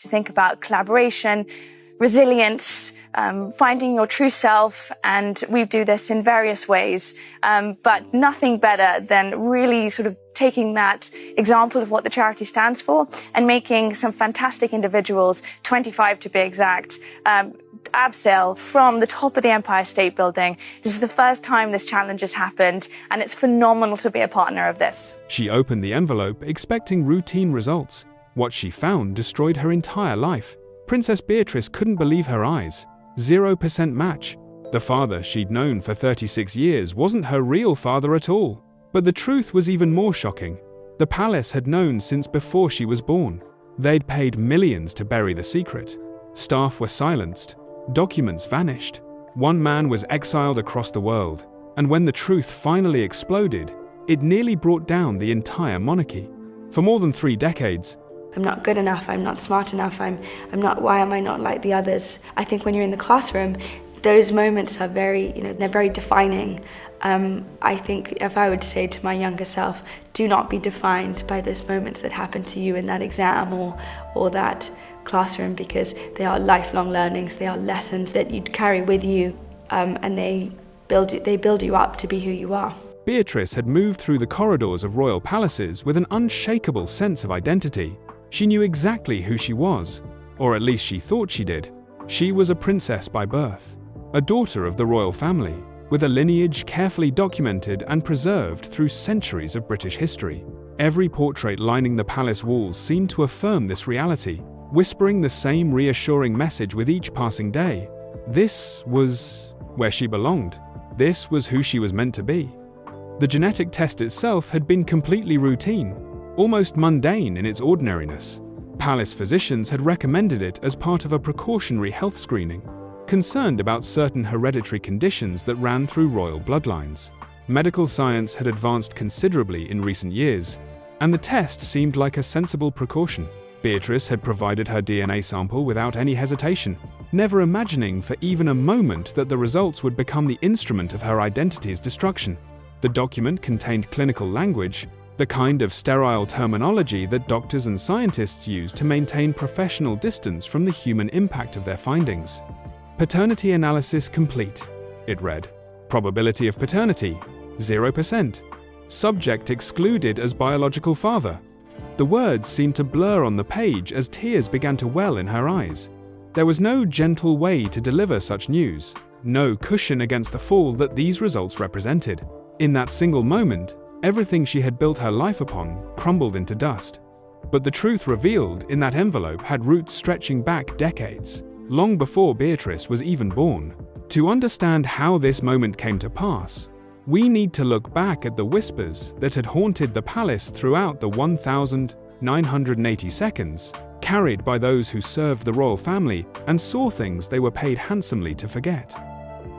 to think about collaboration, resilience, finding your true self, and we do this in various ways. But nothing better than really sort of taking that example of what the charity stands for and making some fantastic individuals, 25 to be exact, abseil from the top of the Empire State Building. This is the first time this challenge has happened, and it's phenomenal to be a partner of this. She opened the envelope expecting routine results. What she found destroyed her entire life. Princess Beatrice couldn't believe her eyes. 0% match. The father she'd known for 36 years wasn't her real father at all. But the truth was even more shocking. The palace had known since before she was born. They'd paid millions to bury the secret. Staff were silenced. Documents vanished. One man was exiled across the world. And when the truth finally exploded, it nearly brought down the entire monarchy. For more than 3 decades, I'm not good enough, I'm not smart enough, I'm not, why am I not like the others? I think when you're in the classroom, those moments are very, they're very defining. I think if I would say to my younger self, do not be defined by those moments that happen to you in that exam or that classroom, because they are lifelong learnings, they are lessons that you carry with you, and they build you up to be who you are. Beatrice had moved through the corridors of royal palaces with an unshakable sense of identity. She knew exactly who she was, or at least she thought she did. She was a princess by birth, a daughter of the royal family, with a lineage carefully documented and preserved through centuries of British history. Every portrait lining the palace walls seemed to affirm this reality, whispering the same reassuring message with each passing day. This was where she belonged. This was who she was meant to be. The genetic test itself had been completely routine, almost mundane in its ordinariness. Palace physicians had recommended it as part of a precautionary health screening, concerned about certain hereditary conditions that ran through royal bloodlines. Medical science had advanced considerably in recent years, and the test seemed like a sensible precaution. Beatrice had provided her DNA sample without any hesitation, never imagining for even a moment that the results would become the instrument of her identity's destruction. The document contained clinical language, the kind of sterile terminology that doctors and scientists use to maintain professional distance from the human impact of their findings. Paternity analysis complete, it read. Probability of paternity, 0%. Subject excluded as biological father. The words seemed to blur on the page as tears began to well in her eyes. There was no gentle way to deliver such news, no cushion against the fall that these results represented. In that single moment, everything she had built her life upon crumbled into dust. But the truth revealed in that envelope had roots stretching back decades, long before Beatrice was even born. To understand how this moment came to pass, we need to look back at the whispers that had haunted the palace throughout the 1,980 seconds, carried by those who served the royal family and saw things they were paid handsomely to forget.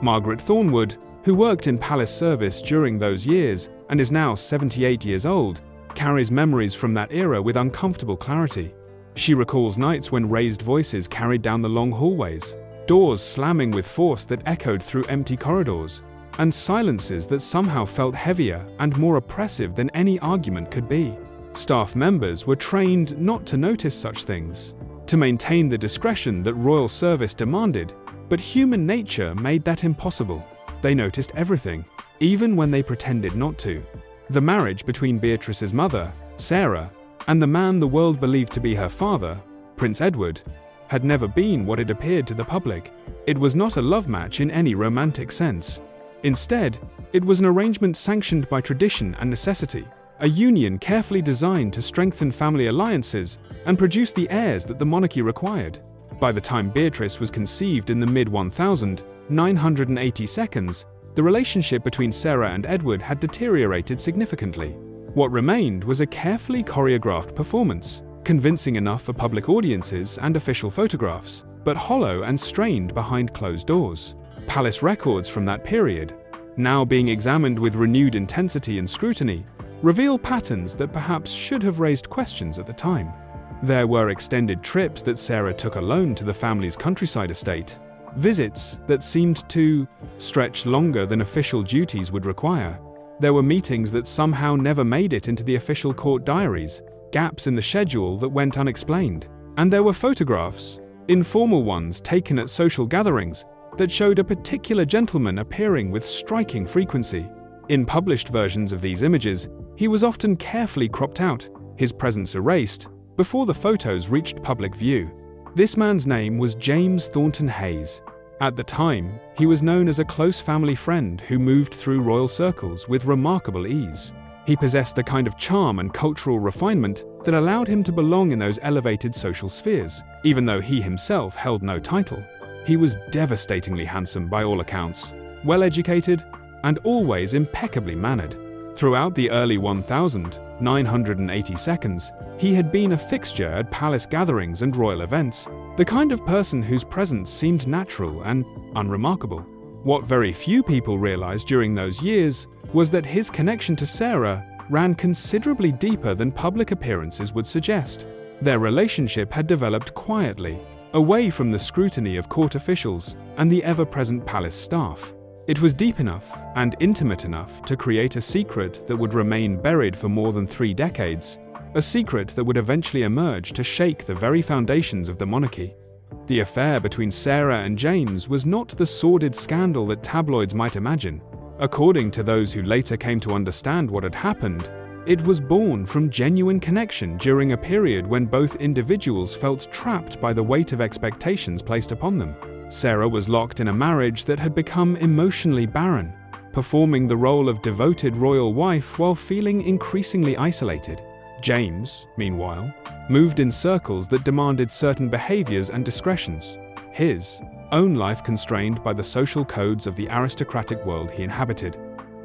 Margaret Thornwood, who worked in palace service during those years and is now 78 years old, carries memories from that era with uncomfortable clarity. She recalls nights when raised voices carried down the long hallways, doors slamming with force that echoed through empty corridors, and silences that somehow felt heavier and more oppressive than any argument could be. Staff members were trained not to notice such things, to maintain the discretion that royal service demanded, but human nature made that impossible. They noticed everything, even when they pretended not to. The marriage between Beatrice's mother, Sarah, and the man the world believed to be her father, Prince Edward, had never been what it appeared to the public. It was not a love match in any romantic sense. Instead, it was an arrangement sanctioned by tradition and necessity, a union carefully designed to strengthen family alliances and produce the heirs that the monarchy required. By the time Beatrice was conceived in the mid-1980 seconds, the relationship between Sarah and Edward had deteriorated significantly. What remained was a carefully choreographed performance, convincing enough for public audiences and official photographs, but hollow and strained behind closed doors. Palace records from that period, now being examined with renewed intensity and scrutiny, reveal patterns that perhaps should have raised questions at the time. There were extended trips that Sarah took alone to the family's countryside estate, visits that seemed to stretch longer than official duties would require. There were meetings that somehow never made it into the official court diaries, gaps in the schedule that went unexplained. And there were photographs, informal ones taken at social gatherings, that showed a particular gentleman appearing with striking frequency. In published versions of these images, he was often carefully cropped out, his presence erased, before the photos reached public view. This man's name was James Thornton Hayes. At the time, he was known as a close family friend who moved through royal circles with remarkable ease. He possessed the kind of charm and cultural refinement that allowed him to belong in those elevated social spheres, even though he himself held no title. He was devastatingly handsome by all accounts, well-educated, and always impeccably mannered. Throughout the early 1982s, he had been a fixture at palace gatherings and royal events, the kind of person whose presence seemed natural and unremarkable. What very few people realized during those years was that his connection to Sarah ran considerably deeper than public appearances would suggest. Their relationship had developed quietly, away from the scrutiny of court officials and the ever-present palace staff. It was deep enough and intimate enough to create a secret that would remain buried for more than 3 decades, a secret that would eventually emerge to shake the very foundations of the monarchy. The affair between Sarah and James was not the sordid scandal that tabloids might imagine. According to those who later came to understand what had happened, it was born from genuine connection during a period when both individuals felt trapped by the weight of expectations placed upon them. Sarah was locked in a marriage that had become emotionally barren, performing the role of devoted royal wife while feeling increasingly isolated. James, meanwhile, moved in circles that demanded certain behaviors and discretions, his own life constrained by the social codes of the aristocratic world he inhabited.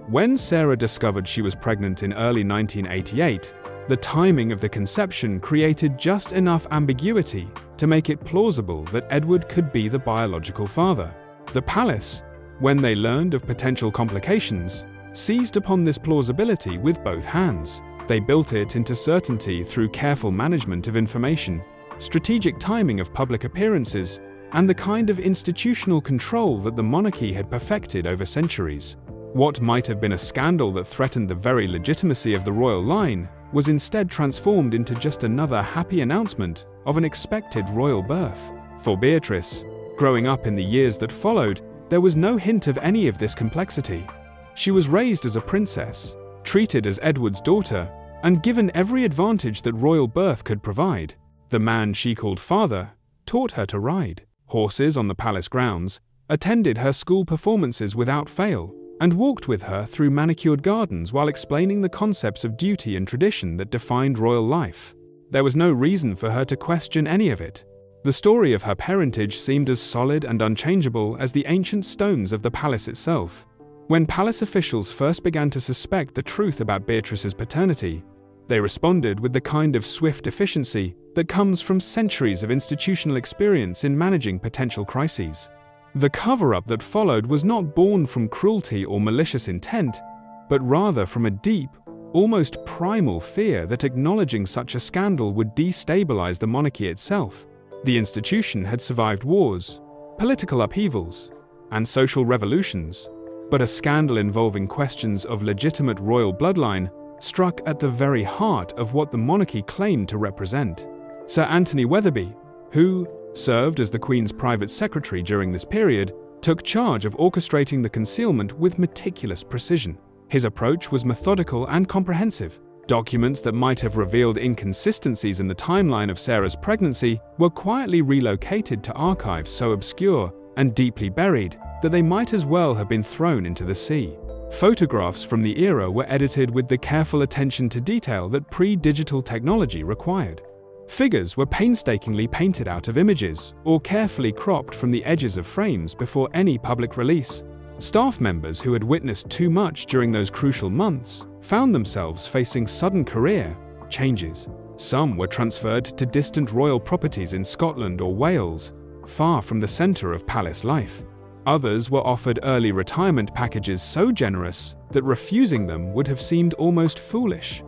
When Sarah discovered she was pregnant in early 1988, the timing of the conception created just enough ambiguity to make it plausible that Edward could be the biological father. The palace, when they learned of potential complications, seized upon this plausibility with both hands. They built it into certainty through careful management of information, strategic timing of public appearances, and the kind of institutional control that the monarchy had perfected over centuries. What might have been a scandal that threatened the very legitimacy of the royal line was instead transformed into just another happy announcement of an expected royal birth. For Beatrice, growing up in the years that followed, there was no hint of any of this complexity. She was raised as a princess, treated as Edward's daughter, and given every advantage that royal birth could provide. The man she called father taught her to ride horses on the palace grounds, attended her school performances without fail, and walked with her through manicured gardens while explaining the concepts of duty and tradition that defined royal life. There was no reason for her to question any of it. The story of her parentage seemed as solid and unchangeable as the ancient stones of the palace itself. When palace officials first began to suspect the truth about Beatrice's paternity, they responded with the kind of swift efficiency that comes from centuries of institutional experience in managing potential crises. The cover-up that followed was not born from cruelty or malicious intent, but rather from a deep, almost primal fear that acknowledging such a scandal would destabilize the monarchy itself. The institution had survived wars, political upheavals, and social revolutions, but a scandal involving questions of legitimate royal bloodline struck at the very heart of what the monarchy claimed to represent. Sir Anthony Weatherby, who served as the Queen's private secretary during this period, took charge of orchestrating the concealment with meticulous precision. His approach was methodical and comprehensive. Documents that might have revealed inconsistencies in the timeline of Sarah's pregnancy were quietly relocated to archives so obscure and deeply buried that they might as well have been thrown into the sea. Photographs from the era were edited with the careful attention to detail that pre-digital technology required. Figures were painstakingly painted out of images or carefully cropped from the edges of frames before any public release. Staff members who had witnessed too much during those crucial months found themselves facing sudden career changes. Some were transferred to distant royal properties in Scotland or Wales, far from the centre of palace life. Others were offered early retirement packages so generous that refusing them would have seemed almost foolish.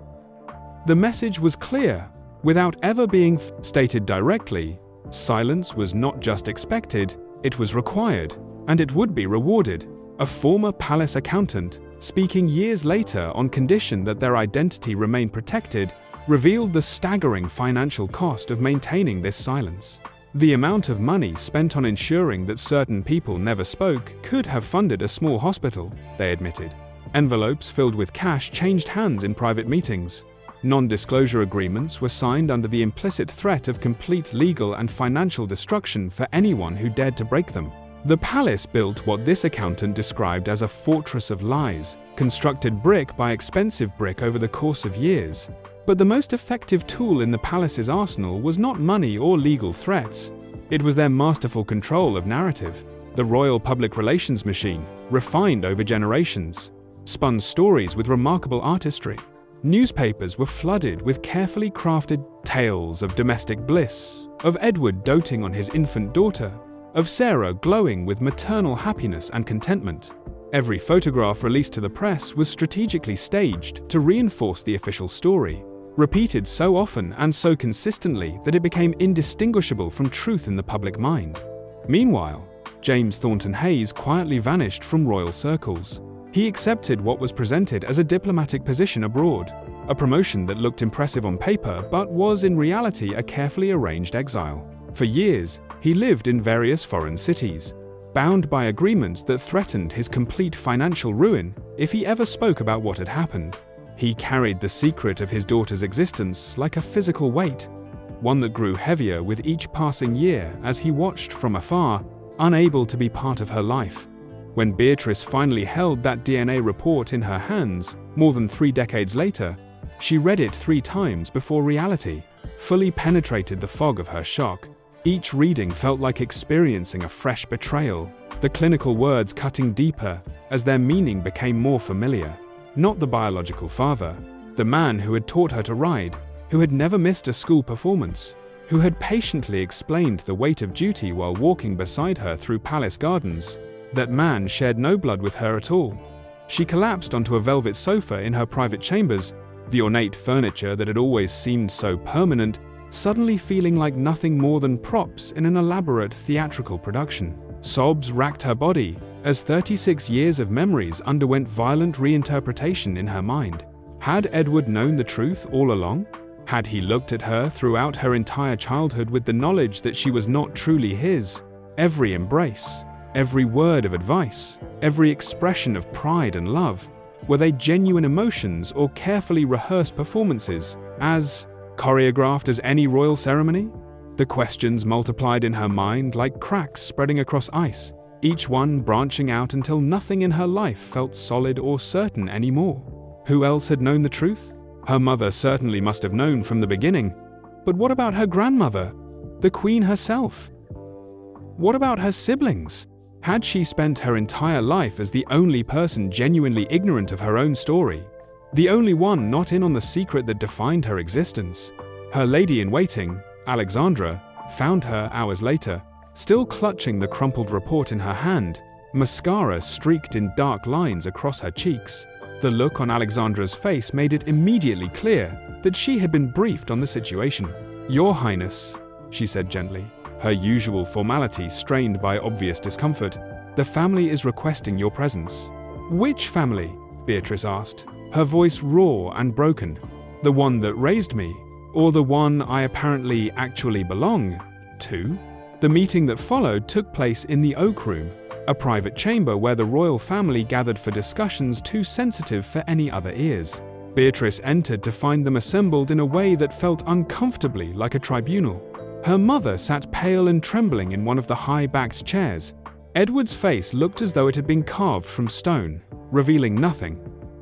The message was clear, without ever being stated directly. Silence was not just expected, it was required, and it would be rewarded. A former palace accountant, speaking years later on condition that their identity remained protected, revealed the staggering financial cost of maintaining this silence. The amount of money spent on ensuring that certain people never spoke could have funded a small hospital, they admitted. Envelopes filled with cash changed hands in private meetings. Non-disclosure agreements were signed under the implicit threat of complete legal and financial destruction for anyone who dared to break them. The palace built what this accountant described as a fortress of lies, constructed brick by expensive brick over the course of years. But the most effective tool in the palace's arsenal was not money or legal threats. It was their masterful control of narrative. The royal public relations machine, refined over generations, spun stories with remarkable artistry. Newspapers were flooded with carefully crafted tales of domestic bliss, of Edward doting on his infant daughter, of Sarah glowing with maternal happiness and contentment. Every photograph released to the press was strategically staged to reinforce the official story, repeated so often and so consistently that it became indistinguishable from truth in the public mind. Meanwhile, James Thornton Hayes quietly vanished from royal circles. He accepted what was presented as a diplomatic position abroad, a promotion that looked impressive on paper but was in reality a carefully arranged exile. For years, he lived in various foreign cities, bound by agreements that threatened his complete financial ruin if he ever spoke about what had happened. He carried the secret of his daughter's existence like a physical weight, one that grew heavier with each passing year as he watched from afar, unable to be part of her life. When Beatrice finally held that DNA report in her hands, more than 3 decades later, she read it 3 times before reality fully penetrated the fog of her shock. Each reading felt like experiencing a fresh betrayal, the clinical words cutting deeper as their meaning became more familiar. Not the biological father, the man who had taught her to ride, who had never missed a school performance, who had patiently explained the weight of duty while walking beside her through palace gardens. That man shared no blood with her at all. She collapsed onto a velvet sofa in her private chambers, the ornate furniture that had always seemed so permanent, suddenly feeling like nothing more than props in an elaborate theatrical production. Sobs racked her body as 36 years of memories underwent violent reinterpretation in her mind. Had Edward known the truth all along? Had he looked at her throughout her entire childhood with the knowledge that she was not truly his? Every embrace, every word of advice, every expression of pride and love, were they genuine emotions or carefully rehearsed performances, as choreographed as any royal ceremony? The questions multiplied in her mind like cracks spreading across ice, each one branching out until nothing in her life felt solid or certain anymore. Who else had known the truth? Her mother certainly must have known from the beginning. But what about her grandmother, the Queen herself? What about her siblings? Had she spent her entire life as the only person genuinely ignorant of her own story? The only one not in on the secret that defined her existence? Her lady-in-waiting, Alexandra, found her hours later, still clutching the crumpled report in her hand, mascara streaked in dark lines across her cheeks. The look on Alexandra's face made it immediately clear that she had been briefed on the situation. "Your Highness," she said gently, her usual formality strained by obvious discomfort, "the family is requesting your presence." "Which family?" Beatrice asked, her voice raw and broken. "The one that raised me, or the one I apparently actually belong to?" The meeting that followed took place in the Oak Room, a private chamber where the royal family gathered for discussions too sensitive for any other ears. Beatrice entered to find them assembled in a way that felt uncomfortably like a tribunal. Her mother sat pale and trembling in one of the high-backed chairs. Edward's face looked as though it had been carved from stone, revealing nothing.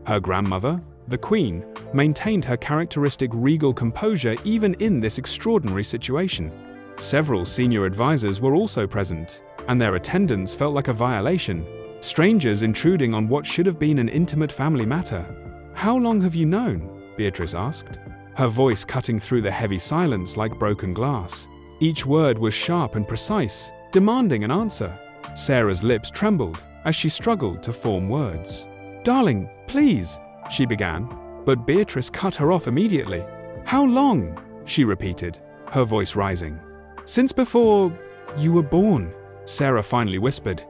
Her grandmother, the Queen, maintained her characteristic regal composure even in this extraordinary situation. Several senior advisors were also present, and their attendance felt like a violation, strangers intruding on what should have been an intimate family matter. "How long have you known?" Beatrice asked, her voice cutting through the heavy silence like broken glass. Each word was sharp and precise, demanding an answer. Sarah's lips trembled as she struggled to form words. "Darling, please," she began, but Beatrice cut her off immediately. "How long?" she repeated, her voice rising. "Since before you were born," Sarah finally whispered.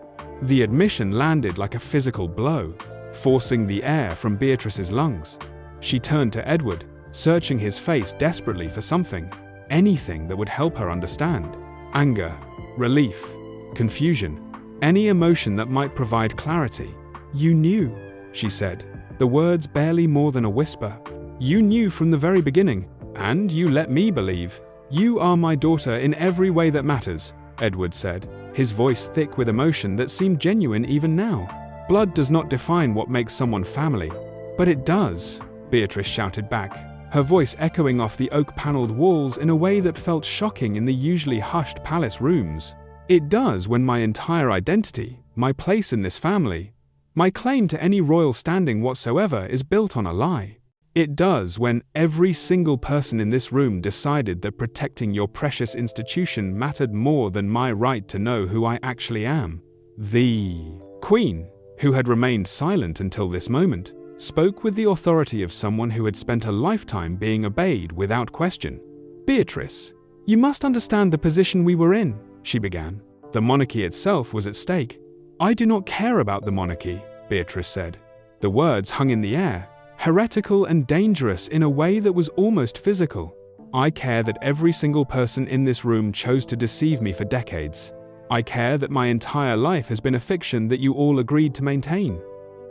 The admission landed like a physical blow, forcing the air from Beatrice's lungs. She turned to Edward, searching his face desperately for something, anything that would help her understand. Anger, relief, confusion, any emotion that might provide clarity. "You knew," she said, the words barely more than a whisper. "You knew from the very beginning, and you let me believe. You are my daughter in every way that matters," Edward said, his voice thick with emotion that seemed genuine even now. "Blood does not define what makes someone family." "But it does," Beatrice shouted back, her voice echoing off the oak-paneled walls in a way that felt shocking in the usually hushed palace rooms. "It does when my entire identity, my place in this family, my claim to any royal standing whatsoever is built on a lie. It does when every single person in this room decided that protecting your precious institution mattered more than my right to know who I actually am." The Queen, who had remained silent until this moment, spoke with the authority of someone who had spent a lifetime being obeyed without question. "Beatrice, you must understand the position we were in," she began. "The monarchy itself was at stake." "I do not care about the monarchy," Beatrice said. The words hung in the air, heretical and dangerous in a way that was almost physical. "I care that every single person in this room chose to deceive me for decades. I care that my entire life has been a fiction that you all agreed to maintain."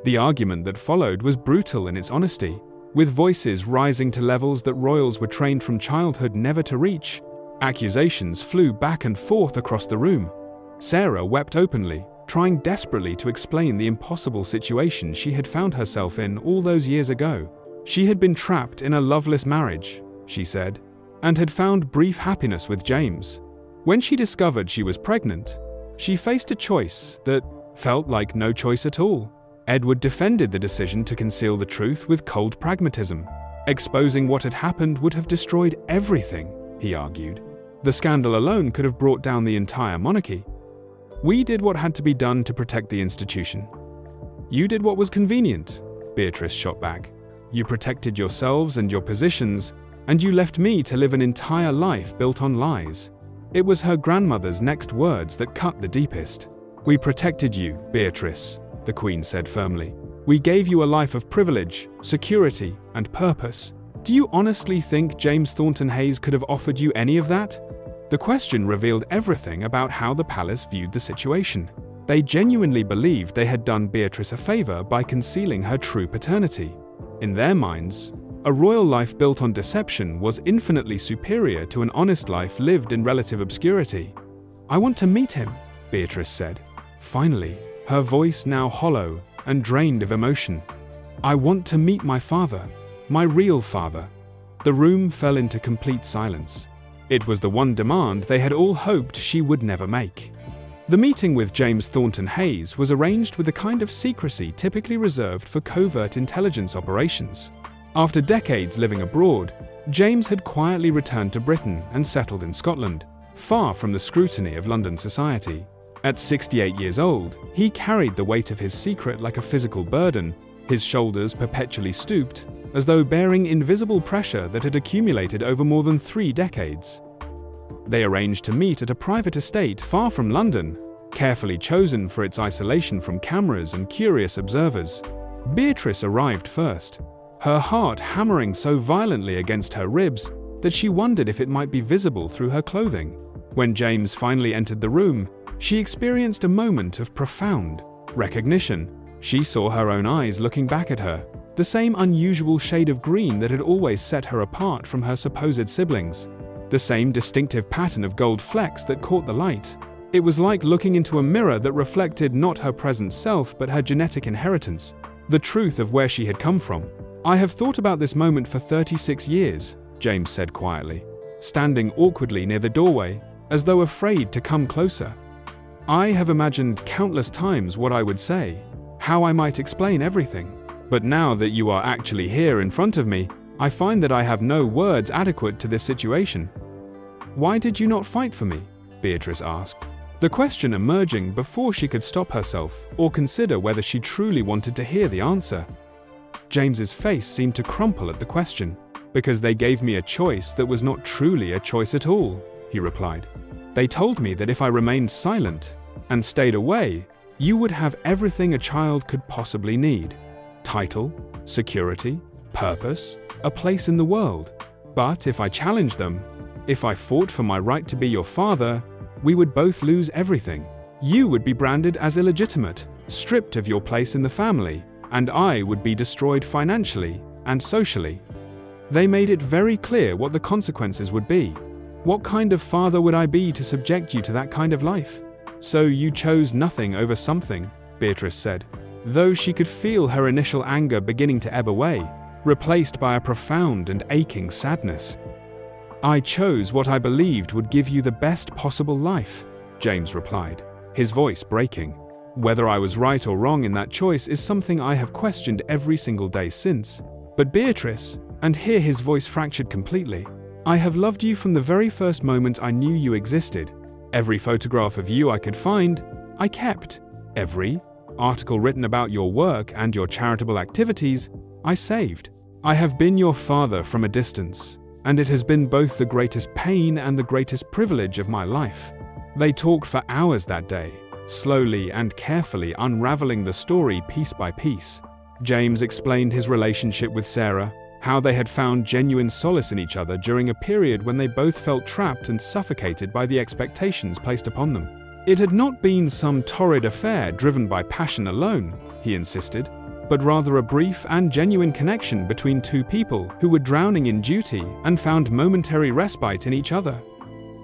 The argument that followed was brutal in its honesty, with voices rising to levels that royals were trained from childhood never to reach. Accusations flew back and forth across the room. Sarah wept openly, trying desperately to explain the impossible situation she had found herself in all those years ago. She had been trapped in a loveless marriage, she said, and had found brief happiness with James. When she discovered she was pregnant, she faced a choice that felt like no choice at all. Edward defended the decision to conceal the truth with cold pragmatism. Exposing what had happened would have destroyed everything, he argued. The scandal alone could have brought down the entire monarchy. "We did what had to be done to protect the institution. You did what was convenient," Beatrice shot back. "You protected yourselves and your positions, and you left me to live an entire life built on lies." It was her grandmother's next words that cut the deepest. "We protected you, Beatrice," the Queen said firmly. "We gave you a life of privilege, security, and purpose. Do you honestly think James Thornton Hayes could have offered you any of that?" The question revealed everything about how the palace viewed the situation. They genuinely believed they had done Beatrice a favor by concealing her true paternity. In their minds, a royal life built on deception was infinitely superior to an honest life lived in relative obscurity. "I want to meet him," Beatrice said, finally, her voice now hollow and drained of emotion. "I want to meet my father, my real father." The room fell into complete silence. It was the one demand they had all hoped she would never make. The meeting with James Thornton Hayes was arranged with the kind of secrecy typically reserved for covert intelligence operations. After decades living abroad, James had quietly returned to Britain and settled in Scotland, far from the scrutiny of London society. At 68 years old, he carried the weight of his secret like a physical burden, his shoulders perpetually stooped, as though bearing invisible pressure that had accumulated over more than 3 decades. They arranged to meet at a private estate far from London, carefully chosen for its isolation from cameras and curious observers. Beatrice arrived first, her heart hammering so violently against her ribs that she wondered if it might be visible through her clothing. When James finally entered the room, she experienced a moment of profound recognition. She saw her own eyes looking back at her, the same unusual shade of green that had always set her apart from her supposed siblings, the same distinctive pattern of gold flecks that caught the light. It was like looking into a mirror that reflected not her present self but her genetic inheritance, the truth of where she had come from. "I have thought about this moment for 36 years, James said quietly, standing awkwardly near the doorway, as though afraid to come closer. "I have imagined countless times what I would say, how I might explain everything. But now that you are actually here in front of me, I find that I have no words adequate to this situation." "Why did you not fight for me?" Beatrice asked, the question emerging before she could stop herself or consider whether she truly wanted to hear the answer. James's face seemed to crumple at the question. "Because they gave me a choice that was not truly a choice at all," he replied. "They told me that if I remained silent and stayed away, you would have everything a child could possibly need. Title, security, purpose, a place in the world. But if I challenged them, if I fought for my right to be your father, we would both lose everything. You would be branded as illegitimate, stripped of your place in the family, and I would be destroyed financially and socially. They made it very clear what the consequences would be. What kind of father would I be to subject you to that kind of life? So you chose nothing over something, Beatrice said, though she could feel her initial anger beginning to ebb away, replaced by a profound and aching sadness. I chose what I believed would give you the best possible life, James replied, his voice breaking. Whether I was right or wrong in that choice is something I have questioned every single day since. But Beatrice, and here his voice fractured completely, I have loved you from the very first moment I knew you existed. Every photograph of you I could find, I kept. Every article written about your work and your charitable activities, I saved. I have been your father from a distance, and it has been both the greatest pain and the greatest privilege of my life. They talked for hours that day, slowly and carefully unraveling the story piece by piece. James explained his relationship with Sarah, how they had found genuine solace in each other during a period when they both felt trapped and suffocated by the expectations placed upon them. It had not been some torrid affair driven by passion alone, he insisted, but rather a brief and genuine connection between two people who were drowning in duty and found momentary respite in each other.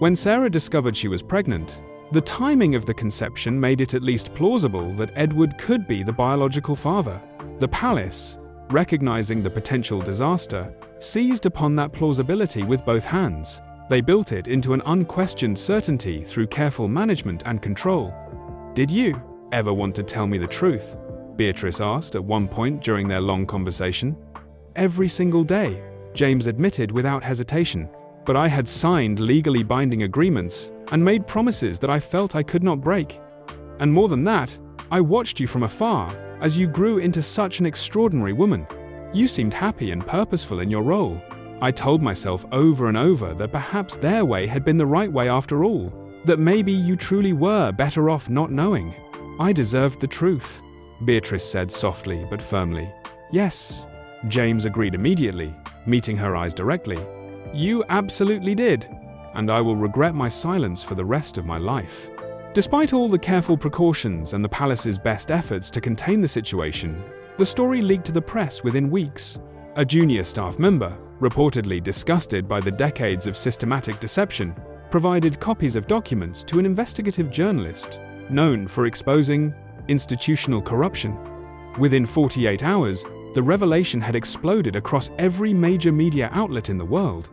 When Sarah discovered she was pregnant, the timing of the conception made it at least plausible that Edward could be the biological father. The palace, recognizing the potential disaster, seized upon that plausibility with both hands. They built it into an unquestioned certainty through careful management and control. "Did you ever want to tell me the truth?" Beatrice asked at one point during their long conversation. "Every single day," James admitted without hesitation. "But I had signed legally binding agreements and made promises that I felt I could not break. And more than that, I watched you from afar as you grew into such an extraordinary woman. You seemed happy and purposeful in your role. I told myself over and over that perhaps their way had been the right way after all, that maybe you truly were better off not knowing. I deserved the truth," Beatrice said softly but firmly. "Yes," James agreed immediately, meeting her eyes directly. "You absolutely did, and I will regret my silence for the rest of my life." Despite all the careful precautions and the palace's best efforts to contain the situation, the story leaked to the press within weeks. A junior staff member, reportedly disgusted by the decades of systematic deception, provided copies of documents to an investigative journalist known for exposing institutional corruption. Within 48 hours, the revelation had exploded across every major media outlet in the world.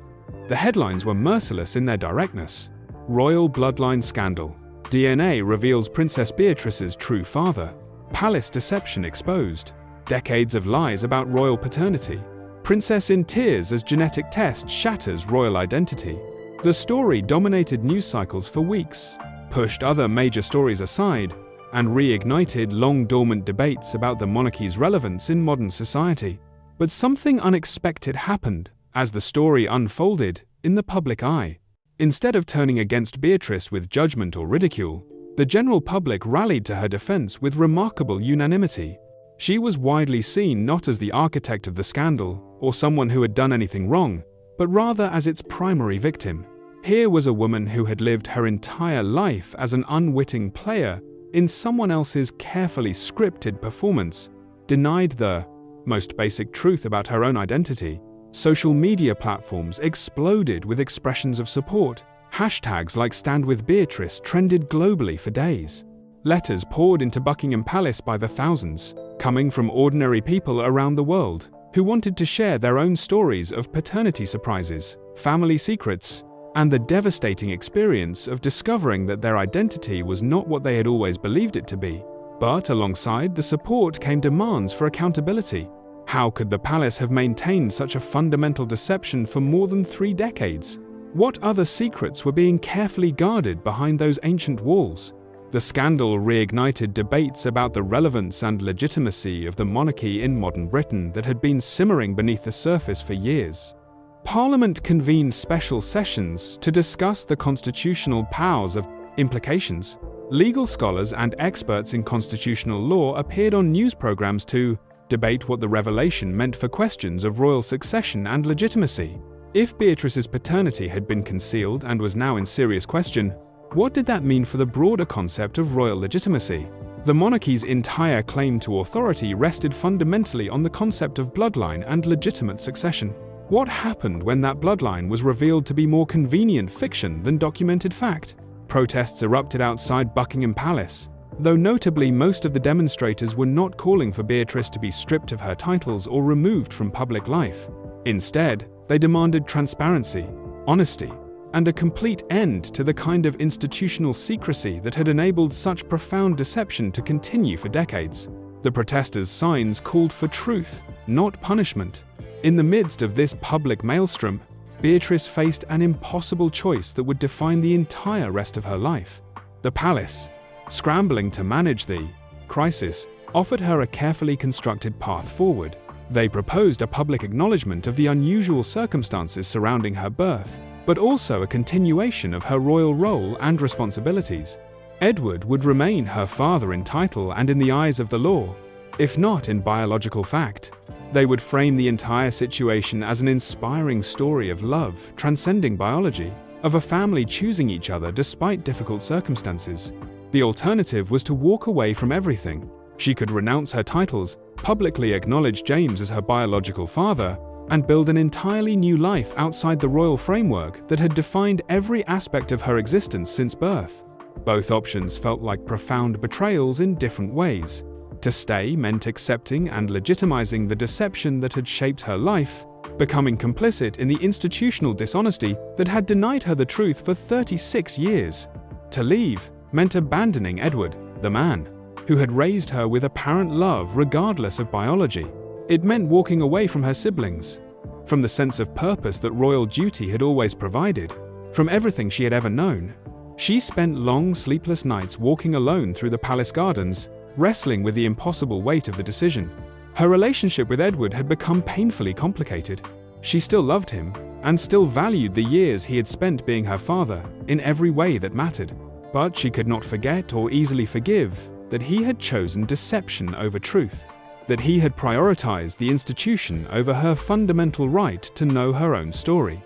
The headlines were merciless in their directness. Royal bloodline scandal. DNA reveals Princess Beatrice's true father. Palace deception exposed. Decades of lies about royal paternity. Princess in tears as genetic test shatters royal identity. The story dominated news cycles for weeks, pushed other major stories aside, and reignited long-dormant debates about the monarchy's relevance in modern society. But something unexpected happened as the story unfolded in the public eye. Instead of turning against Beatrice with judgment or ridicule, the general public rallied to her defense with remarkable unanimity. She was widely seen not as the architect of the scandal or someone who had done anything wrong, but rather as its primary victim. Here was a woman who had lived her entire life as an unwitting player in someone else's carefully scripted performance, denied the most basic truth about her own identity. Social media platforms exploded with expressions of support. Hashtags like Stand With Beatrice trended globally for days. Letters poured into Buckingham Palace by the thousands, coming from ordinary people around the world who wanted to share their own stories of paternity surprises, family secrets, and the devastating experience of discovering that their identity was not what they had always believed it to be. But alongside the support came demands for accountability. How could the palace have maintained such a fundamental deception for more than 3 decades? What other secrets were being carefully guarded behind those ancient walls? The scandal reignited debates about the relevance and legitimacy of the monarchy in modern Britain that had been simmering beneath the surface for years. Parliament convened special sessions to discuss the constitutional powers of implications. Legal scholars and experts in constitutional law appeared on news programs to debate what the revelation meant for questions of royal succession and legitimacy. If Beatrice's paternity had been concealed and was now in serious question, what did that mean for the broader concept of royal legitimacy? The monarchy's entire claim to authority rested fundamentally on the concept of bloodline and legitimate succession. What happened when that bloodline was revealed to be more convenient fiction than documented fact? Protests erupted outside Buckingham Palace, though notably most of the demonstrators were not calling for Beatrice to be stripped of her titles or removed from public life. Instead, they demanded transparency, honesty, and a complete end to the kind of institutional secrecy that had enabled such profound deception to continue for decades. The protesters' signs called for truth, not punishment. In the midst of this public maelstrom, Beatrice faced an impossible choice that would define the entire rest of her life. The palace, scrambling to manage the crisis, offered her a carefully constructed path forward. They proposed a public acknowledgement of the unusual circumstances surrounding her birth, but also a continuation of her royal role and responsibilities. Edward would remain her father in title and in the eyes of the law, if not in biological fact. They would frame the entire situation as an inspiring story of love transcending biology, of a family choosing each other despite difficult circumstances. The alternative was to walk away from everything. She could renounce her titles, publicly acknowledge James as her biological father, and build an entirely new life outside the royal framework that had defined every aspect of her existence since birth. Both options felt like profound betrayals in different ways. To stay meant accepting and legitimizing the deception that had shaped her life, becoming complicit in the institutional dishonesty that had denied her the truth for 36 years. To leave meant abandoning Edward, the man who had raised her with apparent love regardless of biology. It meant walking away from her siblings, from the sense of purpose that royal duty had always provided, from everything she had ever known. She spent long, sleepless nights walking alone through the palace gardens, wrestling with the impossible weight of the decision. Her relationship with Edward had become painfully complicated. She still loved him, and still valued the years he had spent being her father in every way that mattered. But she could not forget or easily forgive that he had chosen deception over truth, that he had prioritized the institution over her fundamental right to know her own story.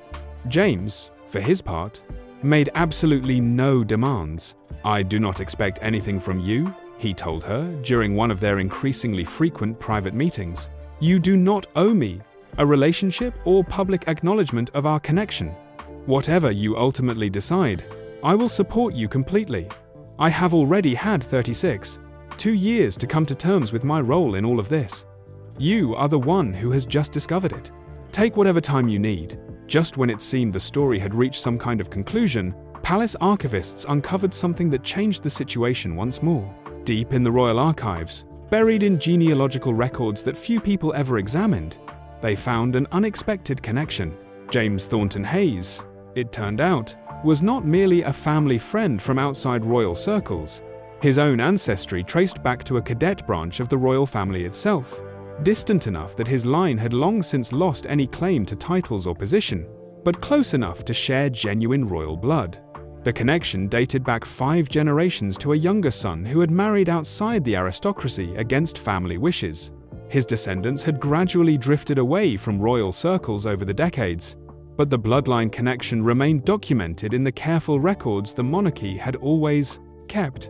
James, for his part, made absolutely no demands. "I do not expect anything from you," he told her during one of their increasingly frequent private meetings. "You do not owe me a relationship or public acknowledgement of our connection. Whatever you ultimately decide, I will support you completely. I have already had 2 years to come to terms with my role in all of this. You are the one who has just discovered it. Take whatever time you need." Just when it seemed the story had reached some kind of conclusion, palace archivists uncovered something that changed the situation once more. Deep in the royal archives, buried in genealogical records that few people ever examined, they found an unexpected connection. James Thornton Hayes, it turned out, was not merely a family friend from outside royal circles. His own ancestry traced back to a cadet branch of the royal family itself, distant enough that his line had long since lost any claim to titles or position, but close enough to share genuine royal blood. The connection dated back 5 generations to a younger son who had married outside the aristocracy against family wishes. His descendants had gradually drifted away from royal circles over the decades, but the bloodline connection remained documented in the careful records the monarchy had always kept.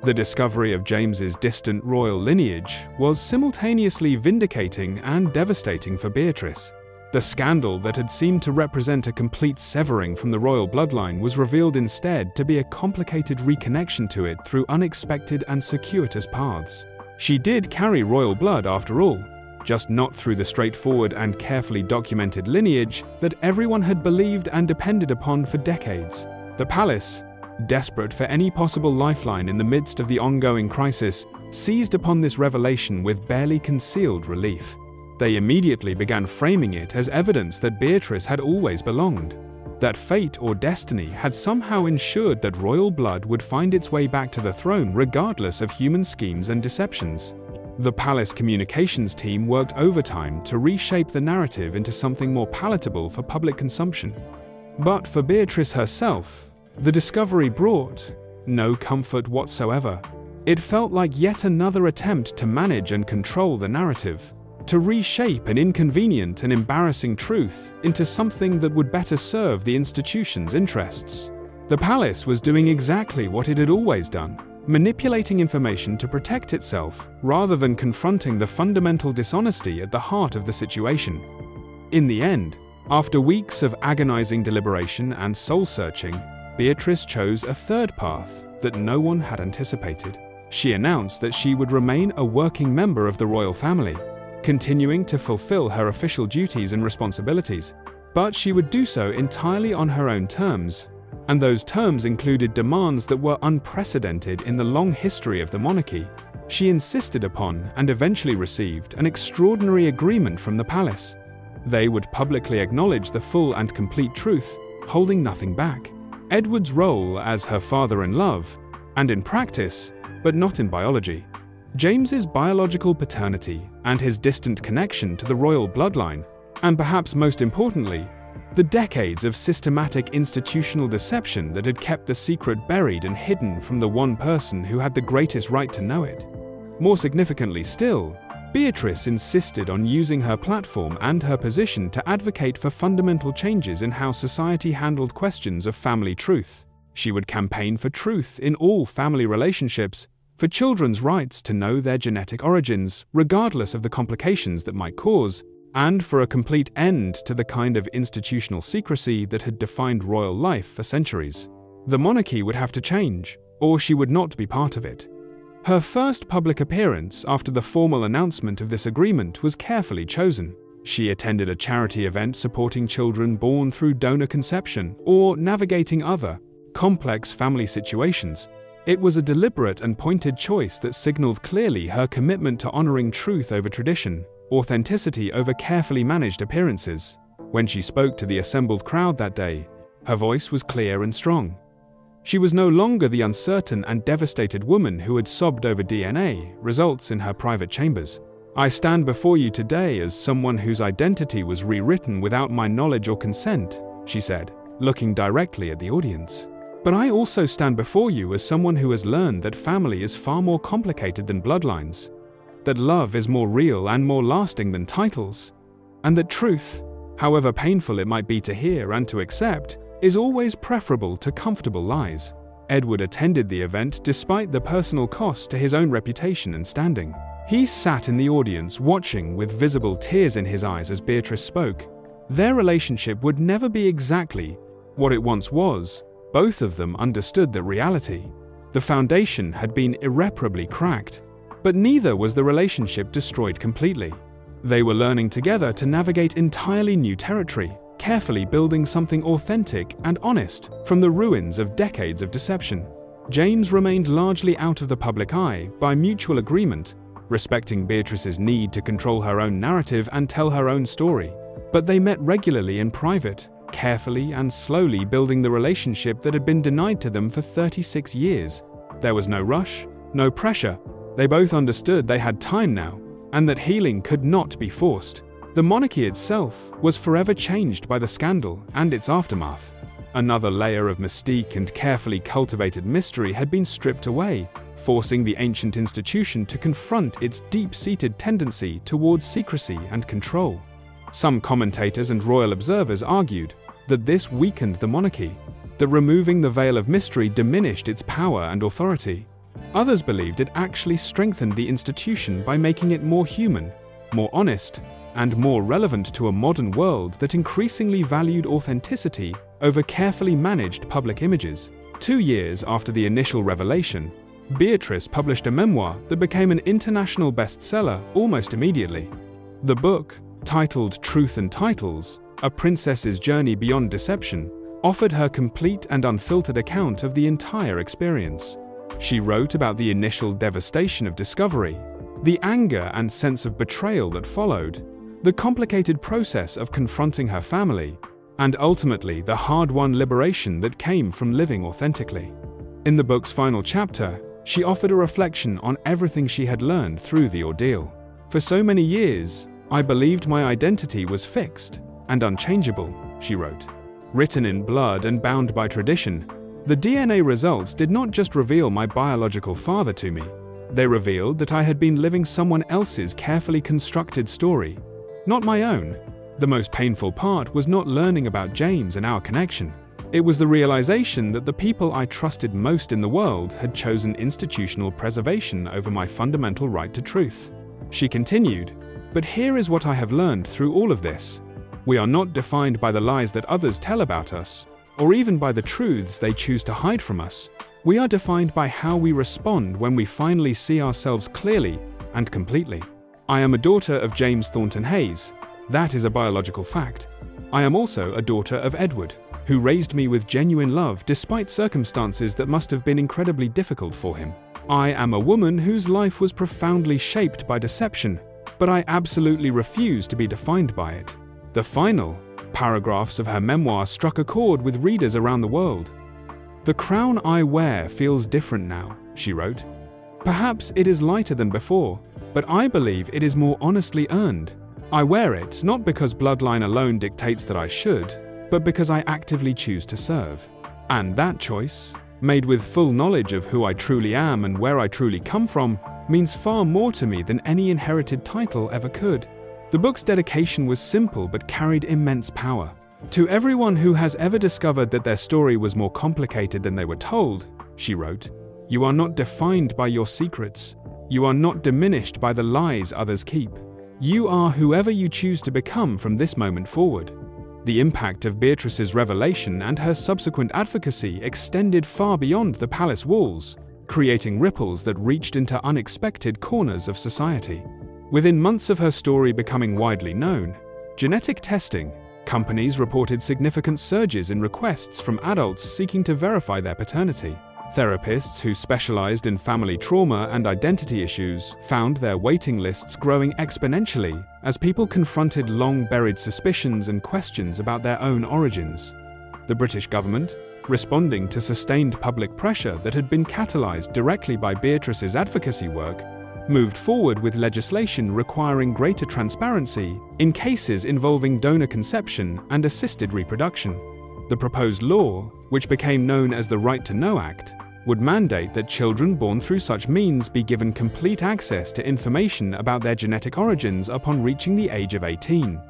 The discovery of James's distant royal lineage was simultaneously vindicating and devastating for Beatrice. The scandal that had seemed to represent a complete severing from the royal bloodline was revealed instead to be a complicated reconnection to it through unexpected and circuitous paths. She did carry royal blood after all, just not through the straightforward and carefully documented lineage that everyone had believed and depended upon for decades. The palace, desperate for any possible lifeline in the midst of the ongoing crisis, seized upon this revelation with barely concealed relief. They immediately began framing it as evidence that Beatrice had always belonged, that fate or destiny had somehow ensured that royal blood would find its way back to the throne regardless of human schemes and deceptions. The palace communications team worked overtime to reshape the narrative into something more palatable for public consumption. But for Beatrice herself, the discovery brought no comfort whatsoever. It felt like yet another attempt to manage and control the narrative. to reshape an inconvenient and embarrassing truth into something that would better serve the institution's interests. The palace was doing exactly what it had always done, manipulating information to protect itself rather than confronting the fundamental dishonesty at the heart of the situation. In the end, after weeks of agonizing deliberation and soul-searching, Beatrice chose a third path that no one had anticipated. She announced that she would remain a working member of the royal family, continuing to fulfill her official duties and responsibilities, but she would do so entirely on her own terms, and those terms included demands that were unprecedented in the long history of the monarchy. She insisted upon and eventually received an extraordinary agreement from the palace. They would publicly acknowledge the full and complete truth, holding nothing back. Edward's role as her father-in-love, and in practice, but not in biology. James's biological paternity and his distant connection to the royal bloodline, and perhaps most importantly, the decades of systematic institutional deception that had kept the secret buried and hidden from the one person who had the greatest right to know it. More significantly still, Beatrice insisted on using her platform and her position to advocate for fundamental changes in how society handled questions of family truth. She would campaign for truth in all family relationships, for children's rights to know their genetic origins, regardless of the complications that might cause, and for a complete end to the kind of institutional secrecy that had defined royal life for centuries. The monarchy would have to change, or she would not be part of it. Her first public appearance after the formal announcement of this agreement was carefully chosen. She attended a charity event supporting children born through donor conception or navigating other, complex family situations. It was a deliberate and pointed choice that signaled clearly her commitment to honoring truth over tradition, authenticity over carefully managed appearances. When she spoke to the assembled crowd that day, her voice was clear and strong. She was no longer the uncertain and devastated woman who had sobbed over DNA results in her private chambers. "I stand before you today as someone whose identity was rewritten without my knowledge or consent," she said, looking directly at the audience. "But I also stand before you as someone who has learned that family is far more complicated than bloodlines, that love is more real and more lasting than titles, and that truth, however painful it might be to hear and to accept, is always preferable to comfortable lies." Edward attended the event despite the personal cost to his own reputation and standing. He sat in the audience watching with visible tears in his eyes as Beatrice spoke. Their relationship would never be exactly what it once was. Both of them understood the reality. The foundation had been irreparably cracked, but neither was the relationship destroyed completely. They were learning together to navigate entirely new territory, carefully building something authentic and honest from the ruins of decades of deception. James remained largely out of the public eye by mutual agreement, respecting Beatrice's need to control her own narrative and tell her own story. But they met regularly in private, carefully and slowly building the relationship that had been denied to them for 36 years. There was no rush, no pressure. They both understood they had time now, and that healing could not be forced. The monarchy itself was forever changed by the scandal and its aftermath. Another layer of mystique and carefully cultivated mystery had been stripped away, forcing the ancient institution to confront its deep-seated tendency towards secrecy and control. Some commentators and royal observers argued that this weakened the monarchy, that removing the veil of mystery diminished its power and authority. Others believed it actually strengthened the institution by making it more human, more honest, and more relevant to a modern world that increasingly valued authenticity over carefully managed public images. 2 years after the initial revelation, Beatrice published a memoir that became an international bestseller almost immediately. The book, titled Truth and Titles: A Princess's Journey Beyond Deception, offered her complete and unfiltered account of the entire experience. She wrote about the initial devastation of discovery, the anger and sense of betrayal that followed, the complicated process of confronting her family, and ultimately the hard-won liberation that came from living authentically. In the book's final chapter, she offered a reflection on everything she had learned through the ordeal. "For so many years, I believed my identity was fixed and unchangeable," she wrote. Written in blood and bound by tradition, the DNA results did not just reveal my biological father to me. They revealed that I had been living someone else's carefully constructed story, not my own. The most painful part was not learning about James and our connection. It was the realization that the people I trusted most in the world had chosen institutional preservation over my fundamental right to truth. She continued, "But here is what I have learned through all of this. We are not defined by the lies that others tell about us, or even by the truths they choose to hide from us. We are defined by how we respond when we finally see ourselves clearly and completely. I am a daughter of James Thornton Hayes. That is a biological fact. I am also a daughter of Edward, who raised me with genuine love despite circumstances that must have been incredibly difficult for him. I am a woman whose life was profoundly shaped by deception, but I absolutely refuse to be defined by it." The final paragraphs of her memoir struck a chord with readers around the world. "The crown I wear feels different now," she wrote. "Perhaps it is lighter than before, but I believe it is more honestly earned. I wear it not because bloodline alone dictates that I should, but because I actively choose to serve. And that choice, made with full knowledge of who I truly am and where I truly come from, means far more to me than any inherited title ever could." The book's dedication was simple but carried immense power. "To everyone who has ever discovered that their story was more complicated than they were told," she wrote, "you are not defined by your secrets. You are not diminished by the lies others keep. You are whoever you choose to become from this moment forward." The impact of Beatrice's revelation and her subsequent advocacy extended far beyond the palace walls, creating ripples that reached into unexpected corners of society. Within months of her story becoming widely known, genetic testing, companies reported significant surges in requests from adults seeking to verify their paternity. Therapists who specialized in family trauma and identity issues found their waiting lists growing exponentially as people confronted long-buried suspicions and questions about their own origins. The British government, responding to sustained public pressure that had been catalyzed directly by Beatrice's advocacy work, moved forward with legislation requiring greater transparency in cases involving donor conception and assisted reproduction. The proposed law, which became known as the Right to Know Act, would mandate that children born through such means be given complete access to information about their genetic origins upon reaching the age of 18.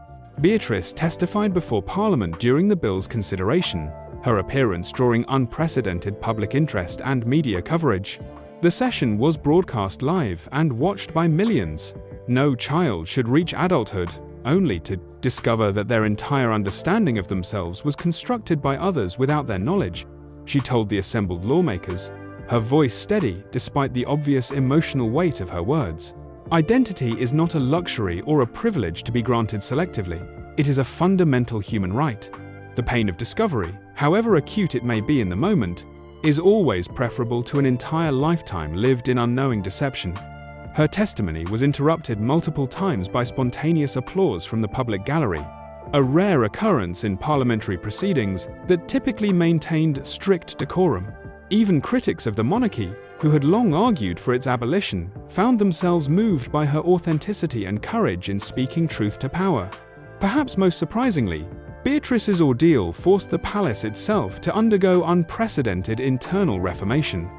Beatrice testified before Parliament during the bill's consideration, her appearance drawing unprecedented public interest and media coverage. The session was broadcast live and watched by millions. No child should reach adulthood only to discover that their entire understanding of themselves was constructed by others without their knowledge, she told the assembled lawmakers, her voice steady despite the obvious emotional weight of her words. Identity is not a luxury or a privilege to be granted selectively. It is a fundamental human right. The pain of discovery, however acute it may be in the moment, is always preferable to an entire lifetime lived in unknowing deception. Her testimony was interrupted multiple times by spontaneous applause from the public gallery, a rare occurrence in parliamentary proceedings that typically maintained strict decorum. Even critics of the monarchy, who had long argued for its abolition, found themselves moved by her authenticity and courage in speaking truth to power. Perhaps most surprisingly, Beatrice's ordeal forced the palace itself to undergo unprecedented internal reformation.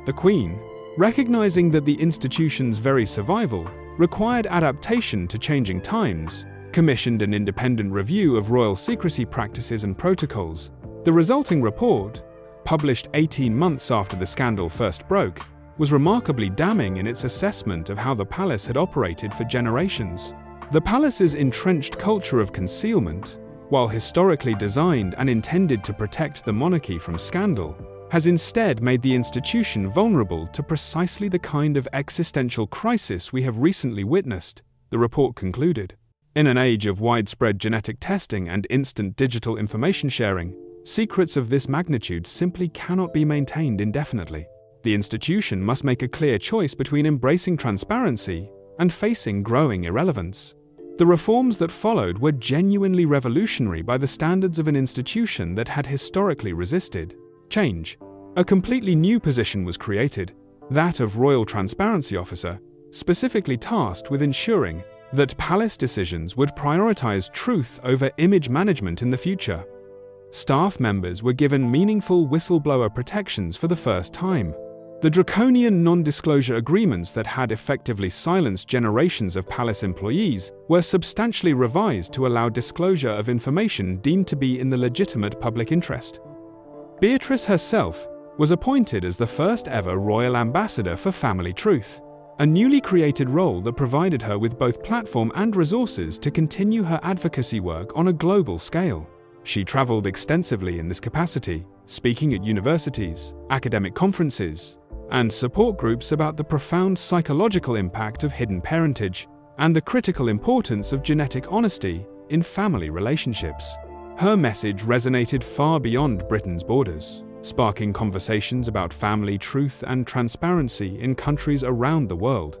The Queen, recognizing that the institution's very survival required adaptation to changing times, commissioned an independent review of royal secrecy practices and protocols. The resulting report, published 18 months after the scandal first broke, was remarkably damning in its assessment of how the palace had operated for generations. The palace's entrenched culture of concealment, while historically designed and intended to protect the monarchy from scandal, has instead made the institution vulnerable to precisely the kind of existential crisis we have recently witnessed, the report concluded. In an age of widespread genetic testing and instant digital information sharing, secrets of this magnitude simply cannot be maintained indefinitely. The institution must make a clear choice between embracing transparency and facing growing irrelevance. The reforms that followed were genuinely revolutionary by the standards of an institution that had historically resisted change. A completely new position was created, that of Royal Transparency Officer, specifically tasked with ensuring that palace decisions would prioritize truth over image management in the future. Staff members were given meaningful whistleblower protections for the first time. The draconian non-disclosure agreements that had effectively silenced generations of palace employees were substantially revised to allow disclosure of information deemed to be in the legitimate public interest. Beatrice herself was appointed as the first ever royal ambassador for family truth, a newly created role that provided her with both platform and resources to continue her advocacy work on a global scale. She traveled extensively in this capacity, speaking at universities, academic conferences, and support groups about the profound psychological impact of hidden parentage and the critical importance of genetic honesty in family relationships. Her message resonated far beyond Britain's borders, sparking conversations about family truth and transparency in countries around the world.